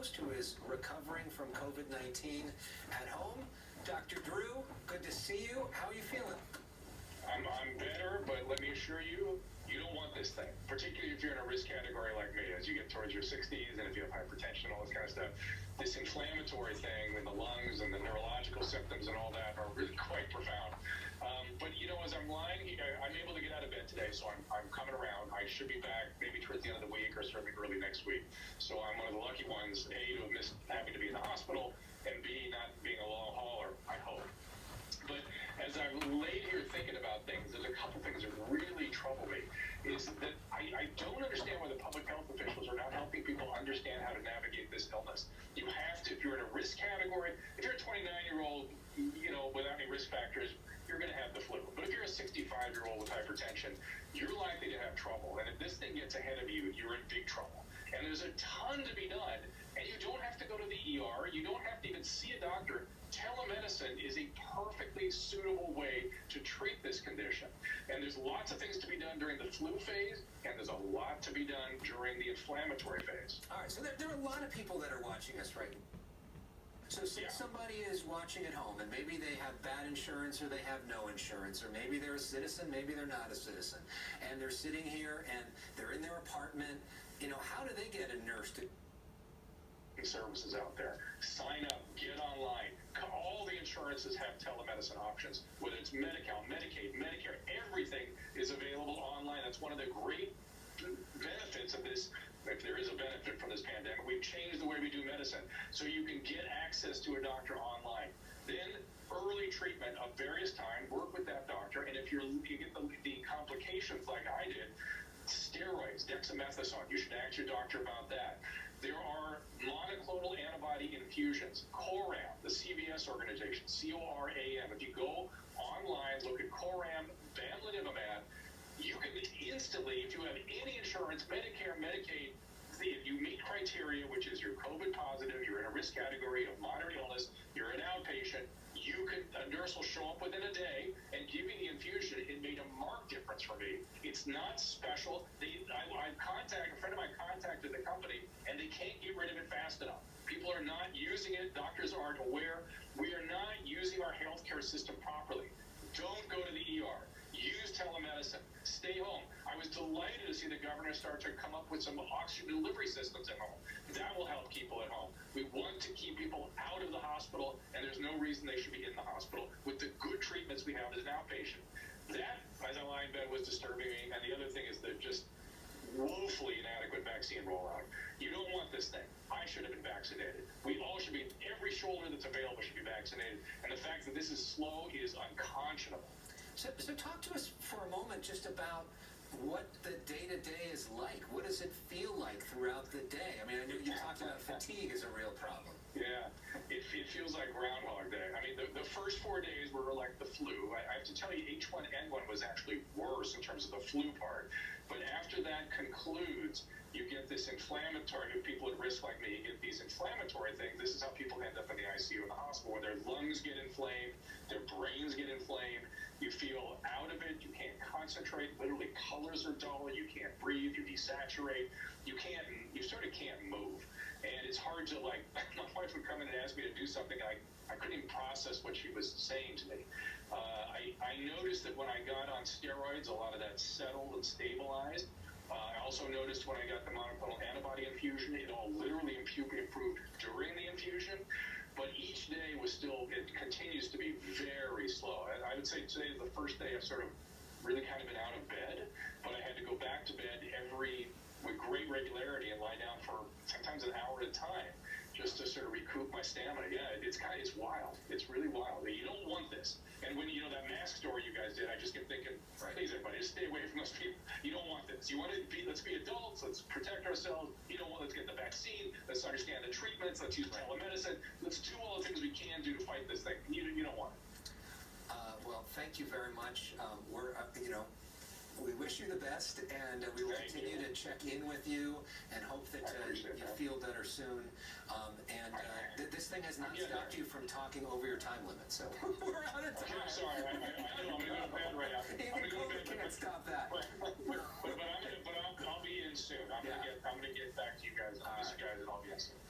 host who is recovering from COVID-19 at home. Dr. Drew, good to see you. How are you feeling? I'm better, but let me assure you, you don't want this thing, particularly if you're in a risk category like me, as you get towards your 60s and if you have hypertension and all this kind of stuff. This inflammatory thing in the lungs and the neurological symptoms and all that are really quite profound. But, you know, as I'm lying here, I'm able to get out of bed today, so I'm coming around. I should be back maybe towards the end of the week or certainly early next week. So I'm one of the lucky ones, A, to have missed having to be in the hospital, and B, not being a long hauler, I hope. But as I've laid here thinking about things, there's a couple things that really trouble me. Is that I don't understand why the public health officials are not helping people understand how to navigate this illness. You have to, if you're in a risk category, if you're a 29-year-old, you know, without any risk factors, you're going to have the flu. But if you're a 65-year-old with hypertension, you're likely to have trouble. And if this thing gets ahead of you, you're in big trouble. And there's a ton to be done. And you don't have to go to the ER. You don't have to even see a doctor. Telemedicine is a perfectly suitable way to treat this condition. And there's lots of things to be done during the flu phase, and there's a lot to be done during the inflammatory phase. All right, so there are a lot of people that are watching us right now. So say somebody is watching at home, and maybe they have bad insurance or they have no insurance, or maybe they're a citizen, maybe they're not a citizen, and they're sitting here and they're in their apartment. You know, how do they get a nurse to services out there? Sign up, get online. All the insurances have telemedicine options, whether it's Medi-Cal, Medicaid, Medicare, everything is available online. That's one of the great benefits of this. If there is a benefit from this pandemic, we've changed the way we do medicine, so you can get access to a doctor online. Then early treatment of various time, work with that doctor, and if you get the complications like I did, steroids, dexamethasone, you should ask your doctor about that. There are monoclonal antibody infusions. Coram, the CVS organization, C-O-R-A-M. If you go online, look at Coram, bamlanivimab, you can instantly, if you have any insurance, Medicare, Medicaid, if you meet criteria, which is you're COVID positive, you're in a risk category of moderate illness, you're an outpatient, a nurse will show up within a day and give you the infusion. It made a marked difference for me. It's not special. A friend of mine contacted the company, and they can't get rid of it fast enough. People are not using it. Doctors aren't aware. We are not using our healthcare system properly. Don't go to the ER. Use telemedicine. Stay home. I was delighted to see the governor start to come up with some oxygen delivery systems at home. That will help people at home. We want to keep people out of the hospital, and there's no reason they should be in the hospital with the good treatments we have as an outpatient. That, as I lie in bed, was disturbing me. And the other thing is the just woefully inadequate vaccine rollout. You don't want this thing. I should have been vaccinated. We all should be. Every shoulder that's available should be vaccinated. And the fact that this is slow is unconscionable. So talk to us for a moment just about what the day-to-day is like. What does it feel like throughout the day? I mean, I know you talked about fatigue is a real problem. Yeah, it feels like Groundhog Day. I mean, the first 4 days were like the flu. I have to tell you, H1N1 was actually worse in terms of the flu part. But after that concludes, you get this inflammatory, people at risk like me, you get these inflammatory things. This is how people end up in the ICU in the hospital, where their lungs get inflamed, their brains get inflamed. You feel out of it. You can't concentrate. Literally, colors are dull. You can't breathe. You desaturate. You sort of can't move. And it's hard to, like, my wife would come in and ask me to do something. I couldn't even process what she was saying to me. I noticed that when I got on steroids, a lot of that settled and stabilized. I also noticed when I got the monoclonal antibody infusion, it all literally improved during the infusion. But each day it continues to be very slow. I would say today is the first day I've sort of really kind of been out of bed, but I had to go back to bed with great regularity and lie down for sometimes an hour at a time just to sort of recoup my stamina. Yeah, it's wild. It's really wild. You don't want this. And when, that mask story you guys did, I just kept thinking, please, everybody, just stay away from those people. You don't want this. Let's be adults. Let's protect ourselves. Let's get the vaccine. Let's understand the treatments. Let's use telemedicine. Let's do all the things we can do to fight this thing. You don't want it. Well, thank you very much. We wish you the best, and we will continue to check in with you and hope that you feel better soon. This thing has not stopped you from talking over your time limit, so we're out of time. I'm sorry. I know. I'm going to go to bed right now. Even COVID can't stop that. But I'll be in soon. I'm going to get back to you guys. I'll miss you guys, and I'll be in soon.